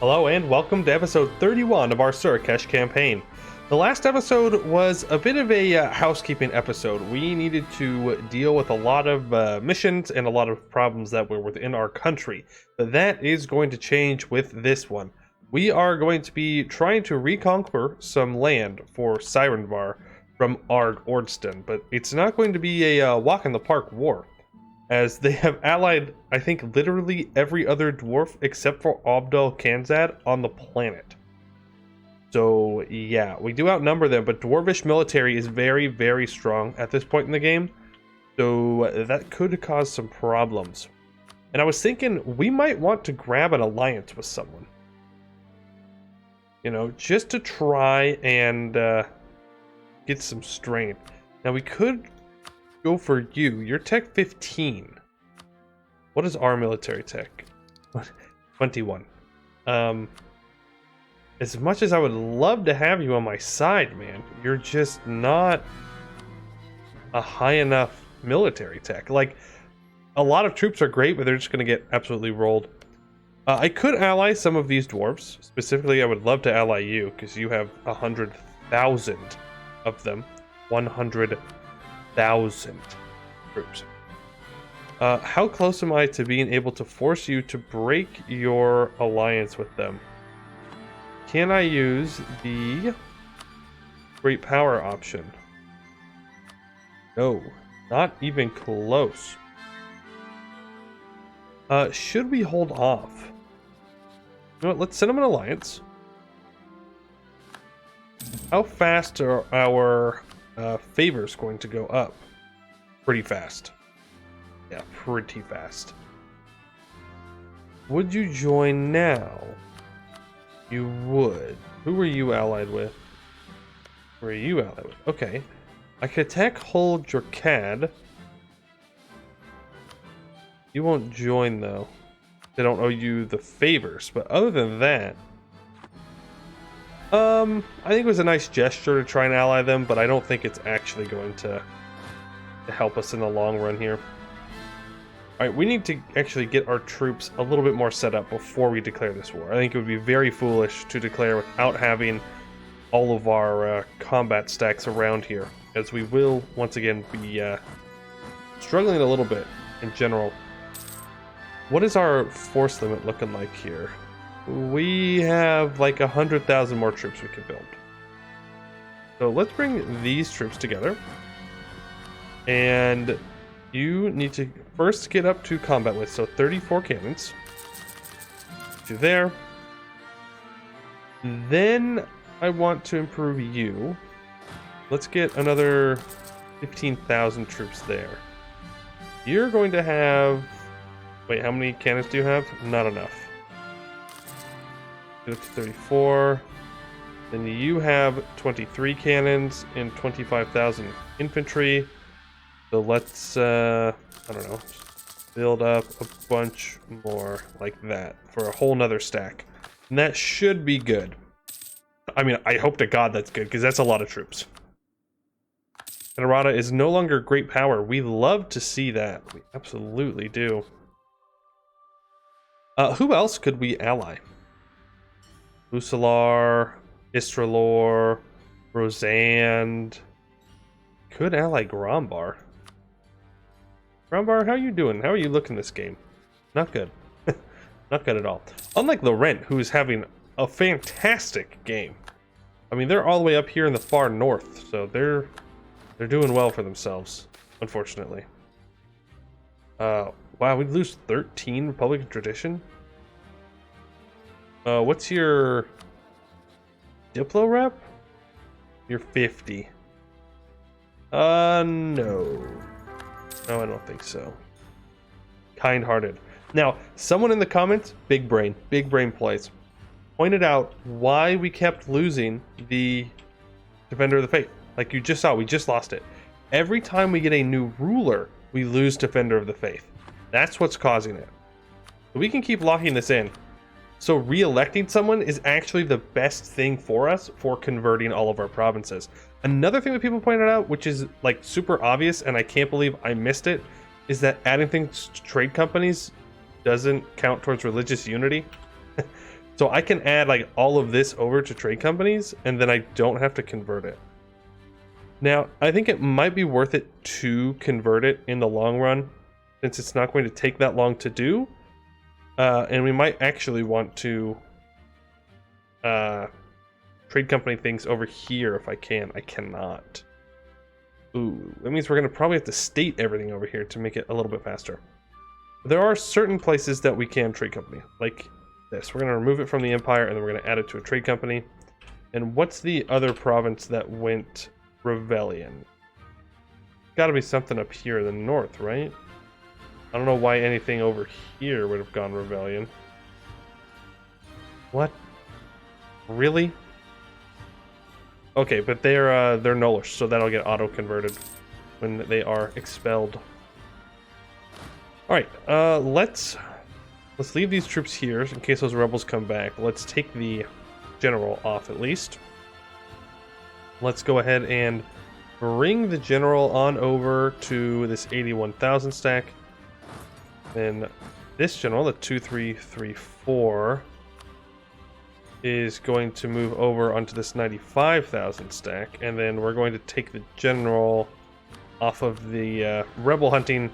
Hello and welcome to episode 31 of our Surakeš campaign. The last episode was a bit of a housekeeping episode. We needed to deal with a lot of missions and a lot of problems that were within our country. But that is going to change with this one. We are going to be trying to reconquer some land for Cyranvar from Arg Ordston, but it's not going to be a walk in the park war, as they have allied, I think, literally every other dwarf except for Abdul Kanzad on the planet. So yeah, we do outnumber them, but dwarvish military is very, very strong at this point in the game, so that could cause some problems. And I was thinking we might want to grab an alliance with someone, you know, just to try and get some strength. Now we could go for you. You're tech 15. What is our military tech? 21. As much as I would love to have you on my side, man, you're just not a high enough military tech. Like, a lot of troops are great, but they're just going to get absolutely rolled. I could ally some of these dwarves. Specifically, I would love to ally you, because you have 100,000 of them. 100,000 troops. How close am I to being able to force you to break your alliance with them? Can I use the great power option? No, not even close. Should we hold off? You know what, let's send them an alliance. How fast are our favors going to go up? Pretty fast. Yeah, pretty fast. Would you join now? You would. Who were you allied with? Who are you allied with? Okay. I could attack hold your CAD. You won't join though. They don't owe you the favors, but other than that, I think it was a nice gesture to try and ally them, but I don't think it's actually going to help us in the long run here. Alright, we need to actually get our troops a little bit more set up before we declare this war. I think it would be very foolish to declare without having all of our combat stacks around here, as we will, once again, be struggling a little bit in general. What is our force limit looking like here? We have like 100,000 more troops we can build. So let's bring these troops together. And you need to first get up to combat with, so 34 cannons. To there. Then I want to improve you. Let's get another 15,000 troops there. You're going to have... Wait, how many cannons do you have? Not enough. Get up to 34. Then you have 23 cannons and 25,000 infantry. So let's, I don't know, build up a bunch more like that for a whole nother stack. And that should be good. I mean, I hope to God that's good, because that's a lot of troops. Narada is no longer great power. We love to see that. We absolutely do. Who else could we ally? Lusalar, Istralor, Rosand. Could ally Grombar. Grombar, how you doing? How are you looking this game? Not good. Not good at all. Unlike Laurent, who is having a fantastic game. I mean, they're all the way up here in the far north, so they're doing well for themselves, unfortunately. Wow, we lose 13 Republican tradition? What's your Diplo rep? You're 50. No. No, I don't think so. Kind-hearted. Now, someone in the comments, big brain plays, pointed out why we kept losing the Defender of the Faith. Like you just saw, we just lost it. Every time we get a new ruler, we lose Defender of the Faith. That's what's causing it. We can keep locking this in. So re-electing someone is actually the best thing for us for converting all of our provinces. Another thing that people pointed out, which is like super obvious, and I can't believe I missed it, is that adding things to trade companies doesn't count towards religious unity. So I can add like all of this over to trade companies, and then I don't have to convert it. Now, I think it might be worth it to convert it in the long run, since it's not going to take that long to do. And we might actually want to trade company things over here if I can. I cannot. Ooh, that means we're going to probably have to state everything over here to make it a little bit faster. There are certain places that we can trade company, like this. We're going to remove it from the empire, and then we're going to add it to a trade company. And what's the other province that went rebellion? Got to be something up here in the north, right? I don't know why anything over here would have gone rebellion. What? Really? Okay, but they're Nullish, so that'll get auto-converted when they are expelled. Alright, let's leave these troops here in case those rebels come back. Let's take the general off at least. Let's go ahead and bring the general on over to this 81,000 stack. Then this general, the 2334, is going to move over onto this 95,000 stack, and then we're going to take the general off of the rebel hunting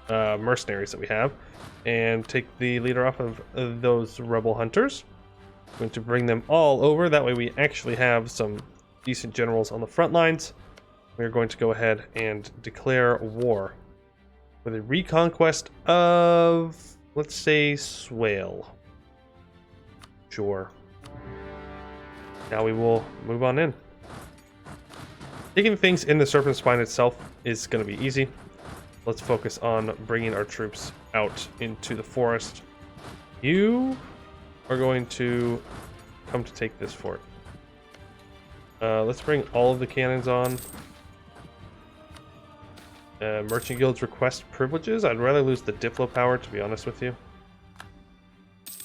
mercenaries that we have, and take the leader off of those rebel hunters. I'm going to bring them all over. That way we actually have some decent generals on the front lines. We're going to go ahead and declare war with a reconquest of, let's say, Swale. Sure. Now we will move on in. Taking things in the Serpentspine itself is going to be easy. Let's focus on bringing our troops out into the forest. You are going to come to take this fort. Let's bring all of the cannons on. Merchant guilds request privileges. I'd rather lose the Diplo power, to be honest with you.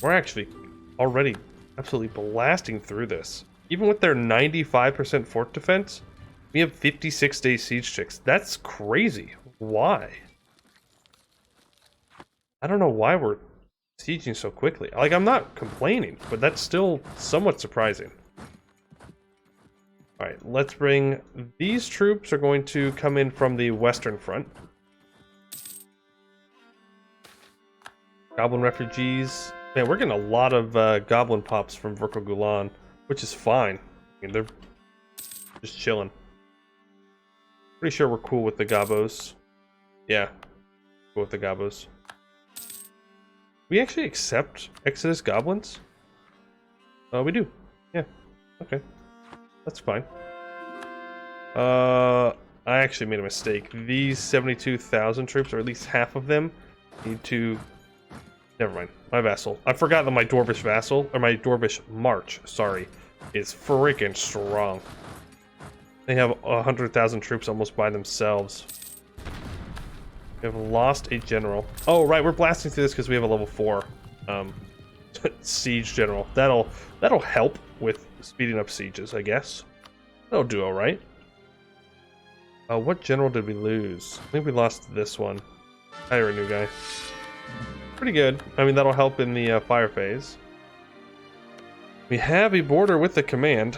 We're actually already absolutely blasting through this. Even with their 95% fort defense, we have 56-day siege checks. That's crazy. Why? I don't know why we're sieging so quickly. Like, I'm not complaining, but that's still somewhat surprising. Alright, let's bring... These troops are going to come in from the western front. Goblin refugees. Man, we're getting a lot of goblin pops from Verkal Gulan, which is fine. I mean, they're just chilling. Pretty sure we're cool with the gobos. Yeah, cool with the gobos. We actually accept Exodus goblins? We do. Yeah, okay. That's fine. I actually made a mistake. These 72,000 troops, or at least half of them, need to... Never mind. My vassal. I forgot that my Dwarvish vassal, or my Dwarvish march, sorry, is freaking strong. They have 100,000 troops almost by themselves. We have lost a general. Oh, right, we're blasting through this because we have a level 4 siege general. That'll help with speeding up sieges, I guess. That'll do all right. What general did we lose? I think we lost this one. Hire a new guy. Pretty good. I mean, that'll help in the fire phase. We have a border with the command.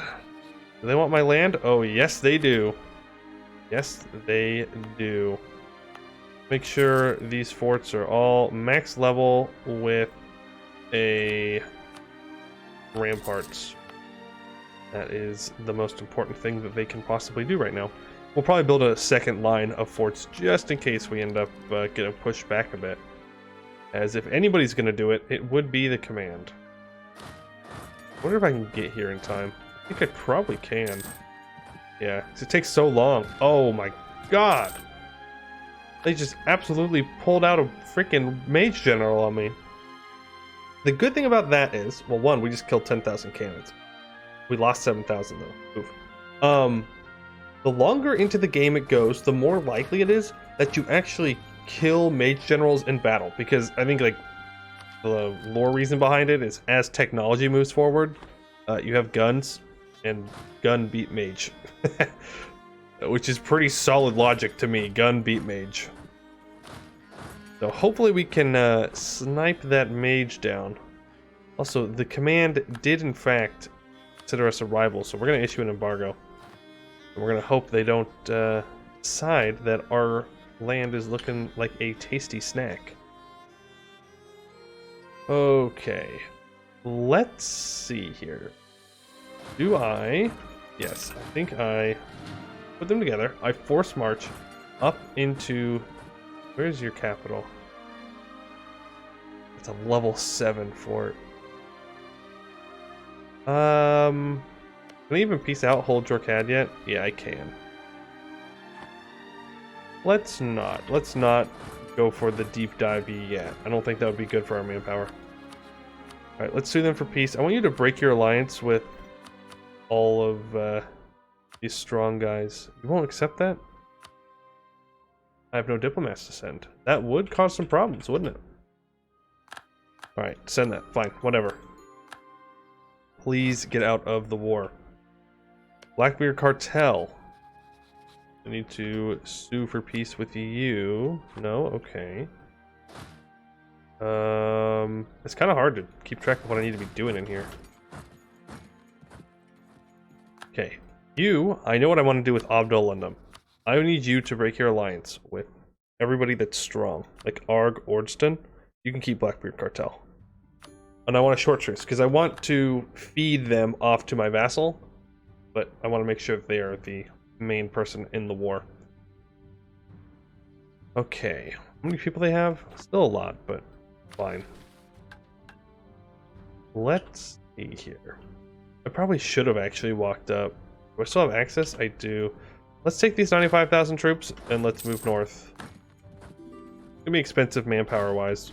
Do they want my land? Oh, yes, they do. Yes, they do. Make sure these forts are all max level with a ramparts. That is the most important thing that they can possibly do right now. We'll probably build a second line of forts just in case we end up getting pushed back a bit. As if anybody's going to do it, it would be the command. I wonder if I can get here in time. I think I probably can. Yeah, 'cause it takes so long. Oh my god! They just absolutely pulled out a freaking mage general on me. The good thing about that is, well, one, we just killed 10,000 cannons. We lost 7,000 though. Oof. The longer into the game it goes, the more likely it is that you actually kill mage generals in battle, because I think like the lore reason behind it is as technology moves forward, you have guns, and gun beat mage, which is pretty solid logic to me. Gun beat mage. So hopefully we can snipe that mage down. Also, the command did in fact consider us a rival, so we're going to issue an embargo. And we're going to hope they don't decide that our land is looking like a tasty snack. Okay, let's see here. Do I... Yes, I think I put them together. I force march up into... Where's your capital? It's a level 7 fort. Can I even peace out hold Jorkad yet? Yeah, I can. Let's not go for the deep dive yet. I don't think that would be good for our manpower. Alright, let's sue them for peace. I want you to break your alliance with all of these strong guys. You won't accept that? I have no diplomats to send. That would cause some problems, wouldn't it? Alright, send that. Fine, whatever. Please get out of the war. Blackbeard Cartel. I need to sue for peace with you. No? Okay. It's kind of hard to keep track of what I need to be doing in here. Okay. You, I know what I want to do with Abdul Lundum. I need you to break your alliance with everybody that's strong. Like Arg Ordston. You can keep Blackbeard Cartel. And I want a short truce, because I want to feed them off to my vassal. But I want to make sure that they are the main person in the war. Okay. How many people they have? Still a lot, but fine. Let's see here. I probably should have actually walked up. Do I still have access? I do. Let's take these 95,000 troops and let's move north. It's gonna be expensive manpower-wise.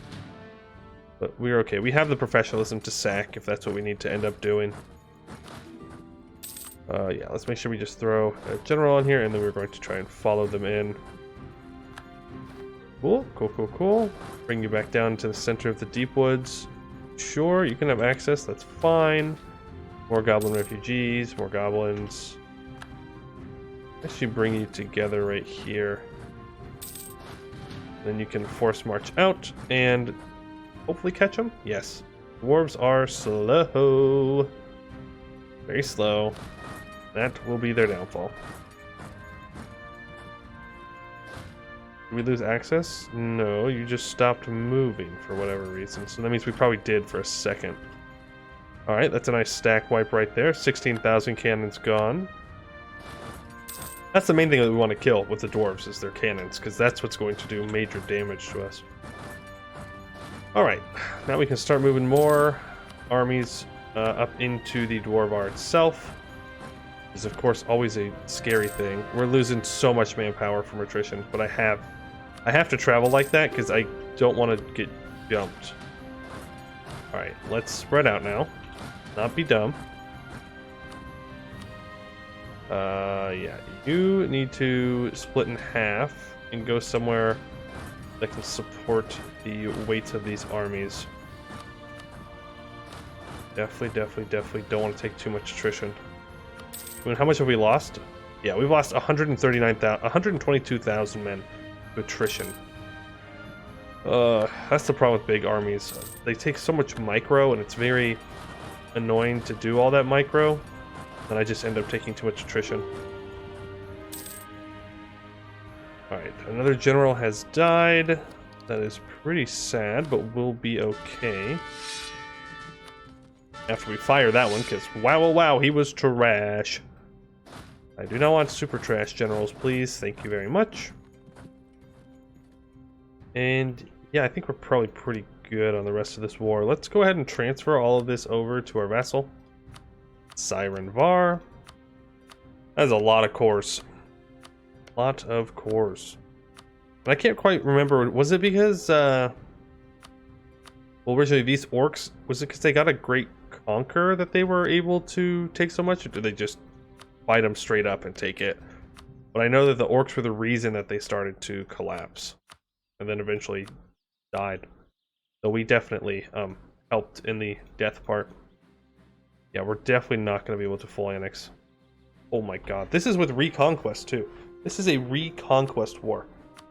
But we're okay. We have the professionalism to sack if that's what we need to end up doing. Yeah, let's make sure we just throw a general on here, and then we're going to try and follow them in. Cool, cool, cool, cool. Bring you back down to the center of the Deepwoods. Sure, you can have access, that's fine. More goblin refugees, more goblins. Actually bring you together right here. Then you can force march out and hopefully catch them. Yes. Dwarves are slow. Very slow. That will be their downfall. Did we lose access? No, you just stopped moving for whatever reason. So that means we probably did for a second. Alright, that's a nice stack wipe right there. 16,000 cannons gone. That's the main thing that we want to kill with the dwarves, is their cannons, because that's what's going to do major damage to us. Alright, now we can start moving more armies up into the Dwarvar itself. Is of course always a scary thing. We're losing so much manpower from attrition, but I have to travel like that because I don't want to get jumped. Alright, let's spread out now. Not be dumb. Yeah, you need to split in half and go somewhere that can support the weight of these armies. Definitely don't want to take too much attrition. I mean, how much have we lost? Yeah, we've lost 122,000 men to attrition. That's the problem with big armies. They take so much micro, and it's very annoying to do all that micro. And I just end up taking too much attrition. Alright, another general has died. That is pretty sad, but we'll be okay. After we fire that one, because wow, he was trash. I do not want super trash generals, please. Thank you very much. And yeah, I think we're probably pretty good on the rest of this war. Let's go ahead and transfer all of this over to our vassal, Cyranvar. That's a lot of cores. Lot of cores. And I can't quite remember. Was it because, well, originally these orcs, was it because they got a great conquer that they were able to take so much, or did they just fight them straight up and take it? But I know that the orcs were the reason that they started to collapse and then eventually died. So we definitely helped in the death part. Yeah, we're definitely not going to be able to full annex. Oh my god. This is with Reconquest too. This is a Reconquest war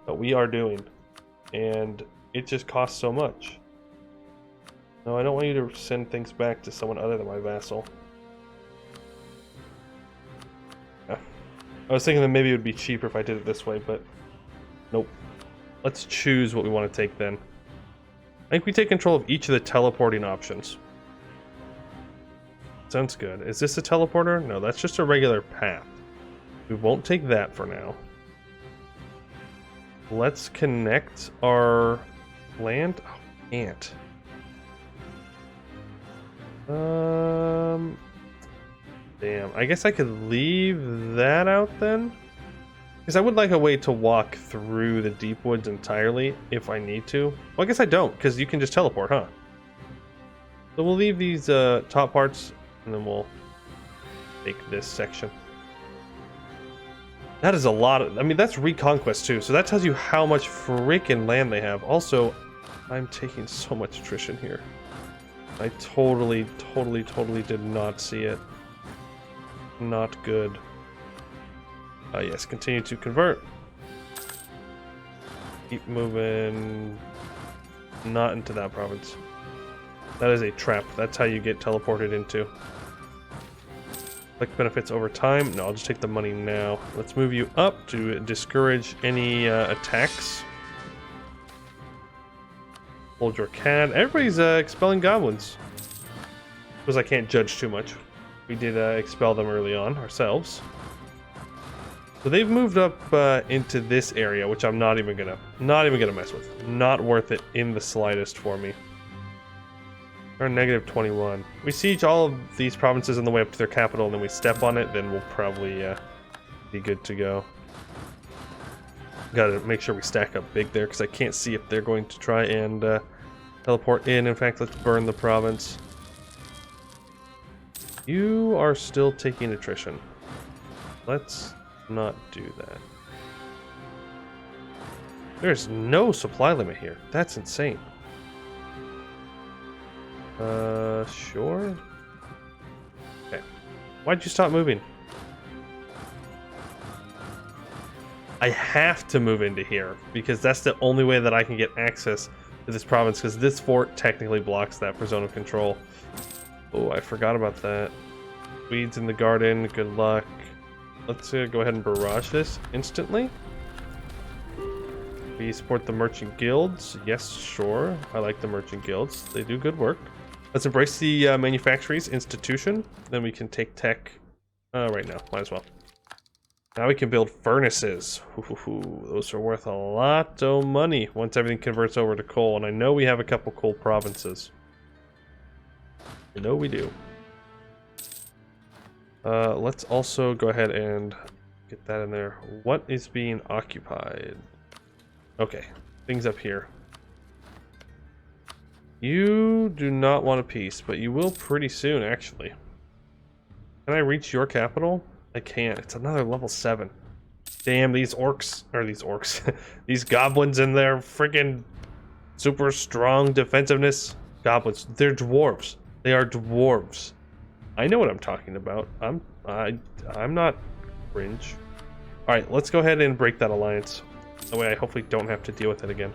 that we are doing. And it just costs so much. No, I don't want you to send things back to someone other than my vassal. Yeah. I was thinking that maybe it would be cheaper if I did it this way, but nope. Let's choose what we want to take then. I think we take control of each of the teleporting options. Sounds good. Is this a teleporter? No, that's just a regular path. We won't take that for now. Let's connect our land. Oh, can't. Damn. I guess I could leave that out then. Because I would like a way to walk through the Deepwoods entirely if I need to. Well, I guess I don't, because you can just teleport, huh? So we'll leave these top parts, and then we'll take this section. That is a lot of... I mean, that's Reconquest too, so that tells you how much freaking land they have. Also, I'm taking so much attrition here. I totally did not see it. Not good. Yes, continue to convert. Keep moving. Not into that province. That is a trap. That's how you get teleported into. Click benefits over time. No, I'll just take the money now. Let's move you up to discourage any attacks. Hold your CAD. Everybody's expelling goblins. Because I can't judge too much. We did expel them early on ourselves. So they've moved up into this area, which I'm not even gonna mess with. Not worth it in the slightest for me. We're negative 21. We siege all of these provinces on the way up to their capital, and then we step on it, then we'll probably be good to go. Gotta make sure we stack up big there, because I can't see if they're going to try and teleport in. In fact, let's burn the province. You are still taking attrition. Let's not do that. There's no supply limit here. That's insane. Sure. Okay. Why'd you stop moving? I have to move into here because that's the only way that I can get access to this province, because this fort technically blocks that for zone of control. Oh, I forgot about that. Weeds in the garden, good luck. Let's go ahead and barrage this instantly. We support the merchant guilds. Yes, sure. I like the merchant guilds. They do good work. Let's embrace the manufactories institution. Then we can take tech right now. Might as well. Now we can build furnaces. Ooh, those are worth a lot of money once everything converts over to coal. And I know we have a couple coal provinces. I know we do. Let's also go ahead and get that in there. What is being occupied? Okay, things up here. You do not want a peace, but you will pretty soon, actually. Can I reach your capital? I can't. It's another level 7. Damn, these orcs, or these orcs, these goblins and their friggin' super strong defensiveness. Goblins, they're dwarves. They are dwarves. I know what I'm talking about. I'm not cringe. All right, let's go ahead and break that alliance. That way I hopefully don't have to deal with it again.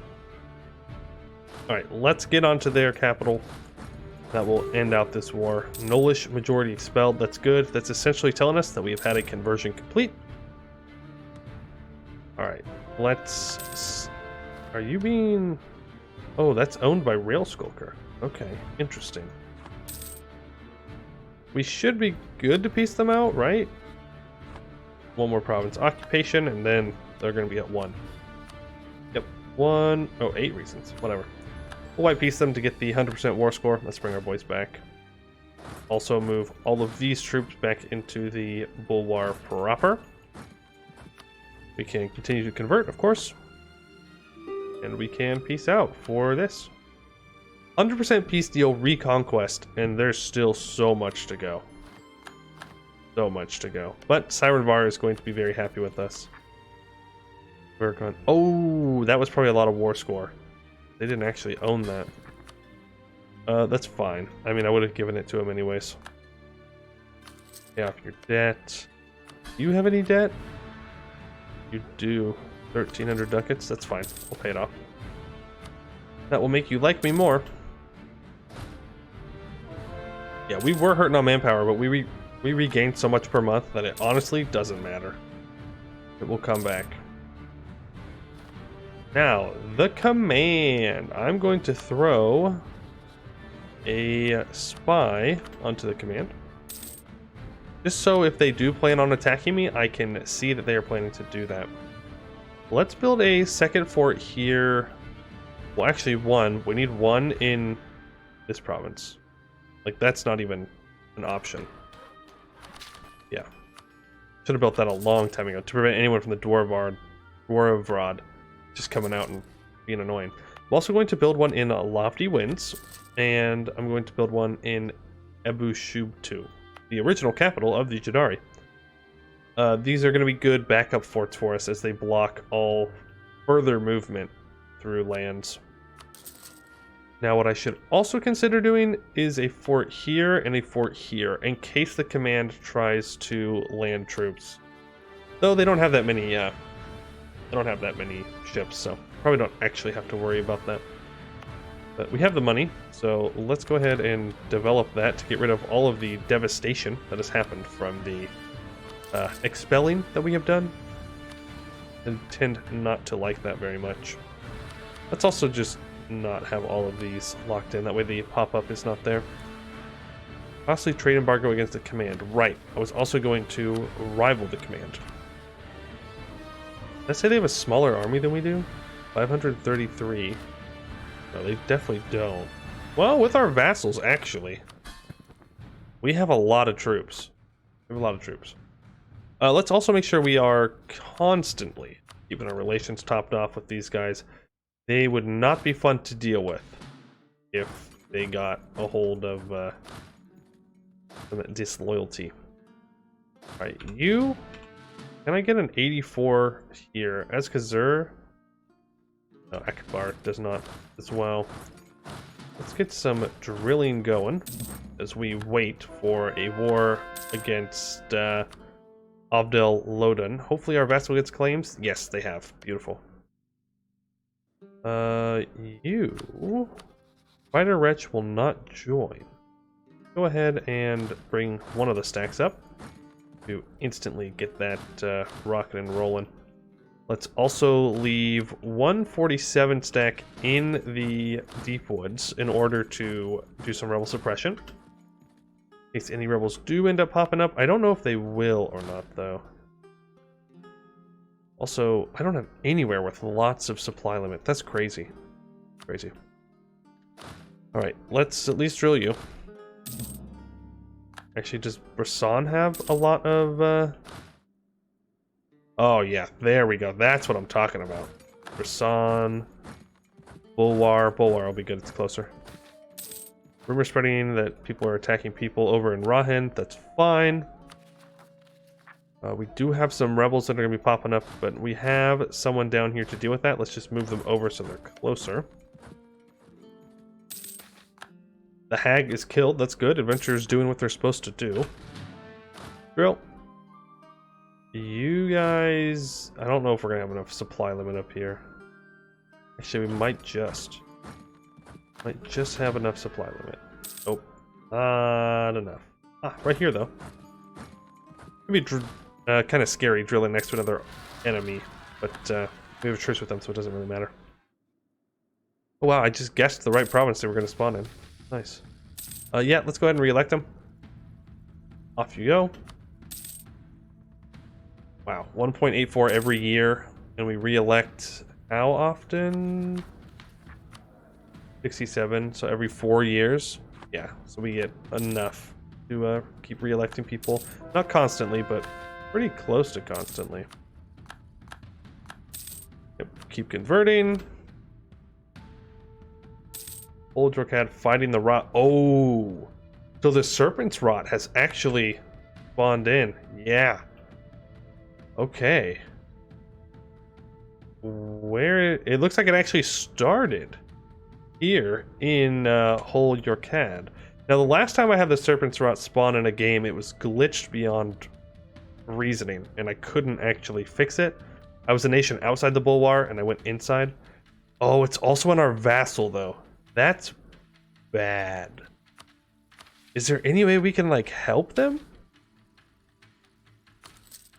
All right, let's get onto their capital. That will end out this war. Nullish majority expelled. That's good. That's essentially telling us that we have had a conversion complete. All right, let's... Are you being... Oh, that's owned by Rail Skulker. Okay, interesting. We should be good to piece them out, right? One more province occupation, and then they're going to be at 1. Yep, 1. Oh, 8 reasons. Whatever. We'll white piece them to get the 100% war score. Let's bring our boys back. Also move all of these troops back into the Bulwar proper. We can continue to convert, of course. And we can peace out for this. 100% peace deal reconquest, and there's still so much to go. So much to go. But Cyranvar is going to be very happy with us. We're going... Oh, that was probably a lot of war score. They didn't actually own that. That's fine. I mean, I would have given it to him anyways. Pay off your debt. Do you have any debt? You do. 1,300 ducats. That's fine. We'll pay it off. That will make you like me more. Yeah, we were hurting on manpower, but we regained so much per month that it honestly doesn't matter. It will come back. Now, the command. I'm going to throw a spy onto the command. Just so if they do plan on attacking me, I can see that they are planning to do that. Let's build a second fort here. Well, actually one. We need one in this province. Like, that's not even an option. Yeah. Should have built that a long time ago to prevent anyone from the Dwarvrod just coming out and being annoying. I'm also going to build one in Lofty Winds, and I'm going to build one in Ebushubtu, the original capital of the Jadari. These are going to be good backup forts for us as they block all further movement through lands. Now, what I should also consider doing is a fort here and a fort here, in case the command tries to land troops. Though they don't have that many, ships, so probably don't actually have to worry about that. But we have the money, so let's go ahead and develop that to get rid of all of the devastation that has happened from the expelling that we have done. I tend not to like that very much. Let's also just not have all of these locked in, that way the pop-up is not there. Possibly trade embargo against the command. Right, I was also going to rival the command. Let's say they have a smaller army than we do. 533. No, they definitely don't. Well, with our vassals, actually, we have a lot of troops. We have a lot of troops. Let's also make sure we are constantly keeping our relations topped off with these guys. They would not be fun to deal with if they got a hold of some disloyalty. Alright, you... Can I get an 84 here? Azkazur? No, Akbar does not as well. Let's get some drilling going as we wait for a war against Abdel Loden. Hopefully our vassal gets claims. Yes, they have. Beautiful. You... Fighter Wretch will not join. Go ahead and bring one of the stacks up to instantly get that rocket and rolling. Let's also leave 147 stack in the Deepwoods in order to do some rebel suppression. In case any rebels do end up popping up. I don't know if they will or not, though. Also, I don't have anywhere with lots of supply limit. That's crazy. Crazy. Alright, let's at least drill you. Actually, does Brisson have a lot of, Oh, yeah, there we go. That's what I'm talking about. Brisson, Bulwar. Bulwar will be good, it's closer. Rumor spreading that people are attacking people over in Rahin. That's fine. We do have some rebels that are going to be popping up, but we have someone down here to deal with that. Let's just move them over so they're closer. The hag is killed. That's good. Adventurers doing what they're supposed to do. Drill. You guys... I don't know if we're going to have enough supply limit up here. Actually, we might just have enough supply limit. Oh, not enough. Ah, right here, though. It'd be kind of scary drilling next to another enemy, but we have a truce with them, so it doesn't really matter. Oh, wow, I just guessed the right province they were going to spawn in. Nice. Yeah, let's go ahead and re-elect them. Off you go. Wow, 1.84 every year, and we re-elect how often? 67, so every 4 years. Yeah, so we get enough to keep re-electing people. Not constantly, but pretty close to constantly. Yep, keep converting. Old Drokad fighting the rot. Oh, so the Serpent's Rot has actually spawned in. Yeah. Okay. Where it looks like it actually started here in Hol Yorkad. Now, the last time I had the Serpent's Rot spawn in a game, it was glitched beyond reasoning, and I couldn't actually fix it. I was a nation outside the Bulwar, and I went inside. Oh, it's also on our vassal, though. That's bad. Is there any way we can, like, help them?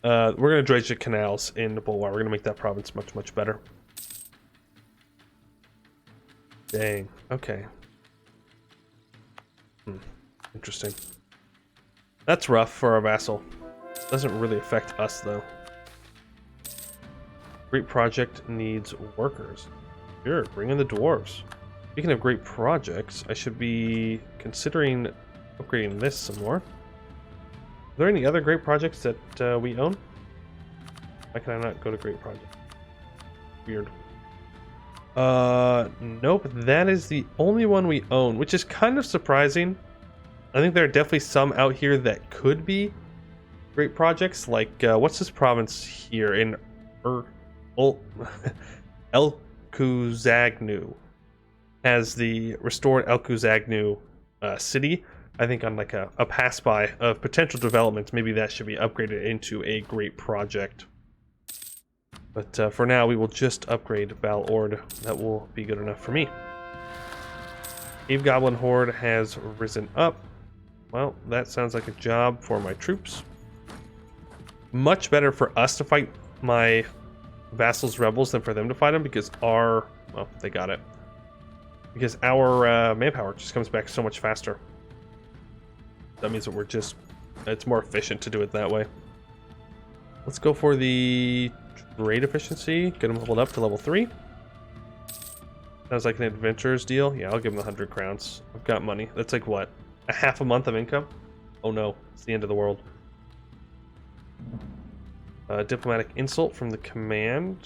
We're going to dredge the canals in Bulwar. We're going to make that province much, much better. Dang. Okay. Interesting. That's rough for our vassal. Doesn't really affect us, though. Great project needs workers. Sure, bring in the dwarves. Speaking of great projects, I should be considering upgrading this some more. Are there any other great projects that we own? Why can I not go to great project? Weird. Nope. That is the only one we own, which is kind of surprising. I think there are definitely some out here that could be great projects. Like, what's this province here in Elkuzagnu? Has the restored Elkuzagnu city. I think on like a pass-by of potential developments, maybe that should be upgraded into a great project. But for now, we will just upgrade Balord. That will be good enough for me. Cave Goblin Horde has risen up. Well, that sounds like a job for my troops. Much better for us to fight my vassals' rebels than for them to fight them, because our... well, they got it. Because our manpower just comes back so much faster. That means that we're just... it's more efficient to do it that way. Let's go for the trade efficiency. Get them leveled up to level 3. Sounds like an adventurer's deal. Yeah, I'll give them 100 crowns. I've got money. That's like, what? A half a month of income? Oh no, it's the end of the world. Diplomatic insult from the command.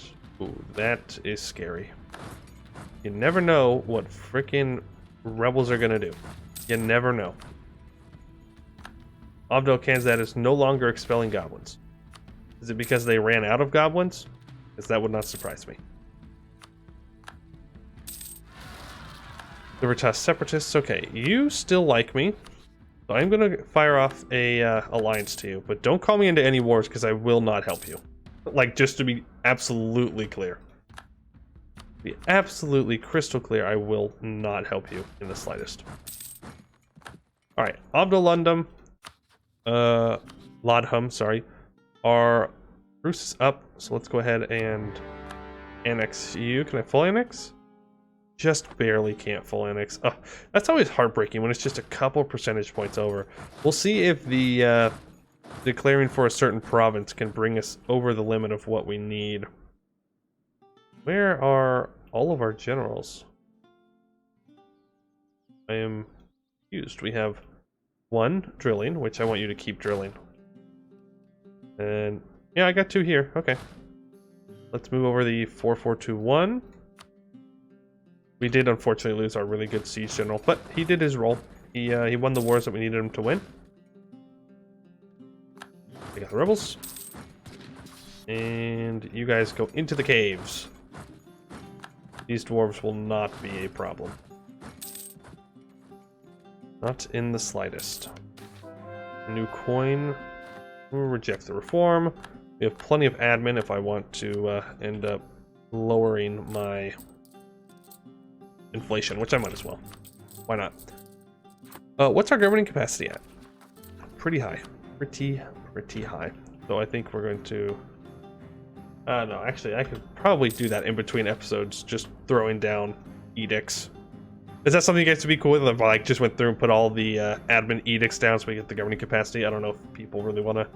Ooh, that is scary. You never know what frickin' rebels are gonna do. You never know. Abdel Kanzad is no longer expelling goblins. Is it because they ran out of goblins? Because that would not surprise me. The Ritas Separatists. Okay, you still like me. So I'm going to fire off a alliance to you. But don't call me into any wars, because I will not help you. Like, just to be absolutely clear. Be absolutely crystal clear, I will not help you in the slightest. Alright, Abdulundum. Lodhum, sorry. Our Bruce is up, so let's go ahead and annex you. Can I full annex? Just barely can't full annex. Oh, that's always heartbreaking when it's just a couple percentage points over. We'll see if the declaring for a certain province can bring us over the limit of what we need. Where are all of our generals? I am confused. We have 1 drilling, which I want you to keep drilling. And yeah, I got 2 here. Okay. Let's move over the 4421. We did unfortunately lose our really good siege general, but he did his role. He won the wars that we needed him to win. We got the rebels. And you guys go into the caves. These dwarves will not be a problem. Not in the slightest. New coin. We'll reject the reform. We have plenty of admin if I want to end up lowering my inflation, which I might as well. Why not? What's our governing capacity at? Pretty high. Pretty high. So I think we're going to... no, actually, I could probably do that in between episodes, just throwing down edicts. Is that something you guys would be cool with? If I like, just went through and put all the admin edicts down so we get the governing capacity? I don't know if people really want to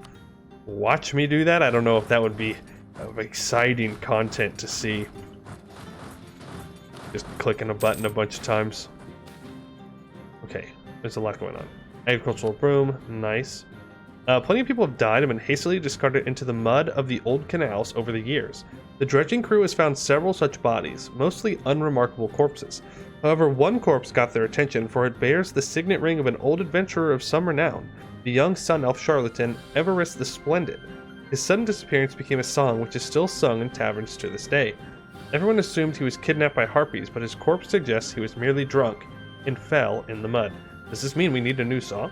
watch me do that. I don't know if that would be exciting content to see. Just clicking a button a bunch of times. Okay, there's a lot going on. Agricultural broom, nice. Plenty of people have died and been hastily discarded into the mud of the old canals over the years. The dredging crew has found several such bodies, mostly unremarkable corpses. However, one corpse got their attention, for it bears the signet ring of an old adventurer of some renown, the young sun elf charlatan Everest the Splendid. His sudden disappearance became a song which is still sung in taverns to this day. Everyone assumed he was kidnapped by harpies, but his corpse suggests he was merely drunk and fell in the mud. Does this mean we need a new song?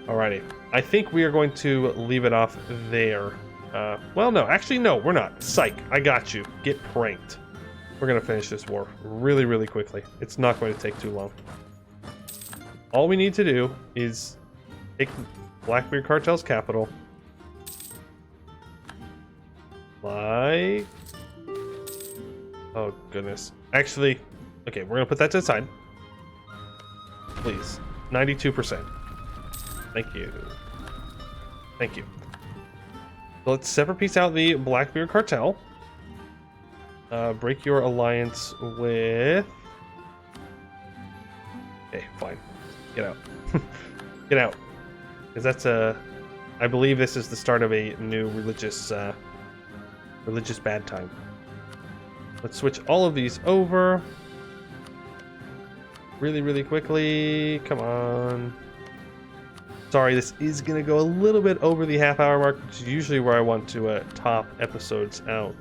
Alrighty. I think we are going to leave it off there. Well, no. Actually, no, we're not. Psych. I got you. Get pranked. We're going to finish this war really, really quickly. It's not going to take too long. all we need to do is take Blackbeard Cartel's capital. Like... oh, goodness. Actually, okay, we're going to put that to the side. Please. 92%. Thank you. Thank you. So let's separate piece out the Blackbeard Cartel. Break your alliance with... okay, fine. Get out. Get out. Because that's a... I believe this is the start of a new religious bad time. Let's switch all of these over. Really, really quickly. Come on. Sorry, this is going to go a little bit over the half-hour mark, which is usually where I want to top episodes out.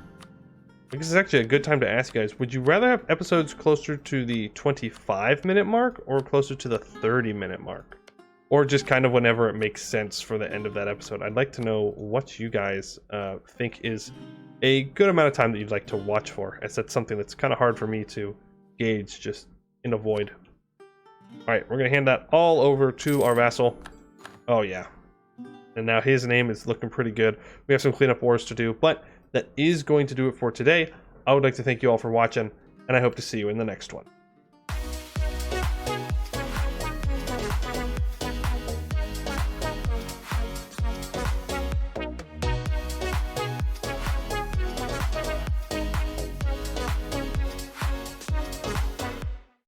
I guess it's actually a good time to ask you guys, would you rather have episodes closer to the 25-minute mark or closer to the 30-minute mark? Or just kind of whenever it makes sense for the end of that episode? I'd like to know what you guys think is a good amount of time that you'd like to watch for, as that's something that's kind of hard for me to gauge just in a void. Alright, we're going to hand that all over to our vassal. Oh yeah. And now his name is looking pretty good. We have some cleanup wars to do, but that is going to do it for today. I would like to thank you all for watching, and I hope to see you in the next one.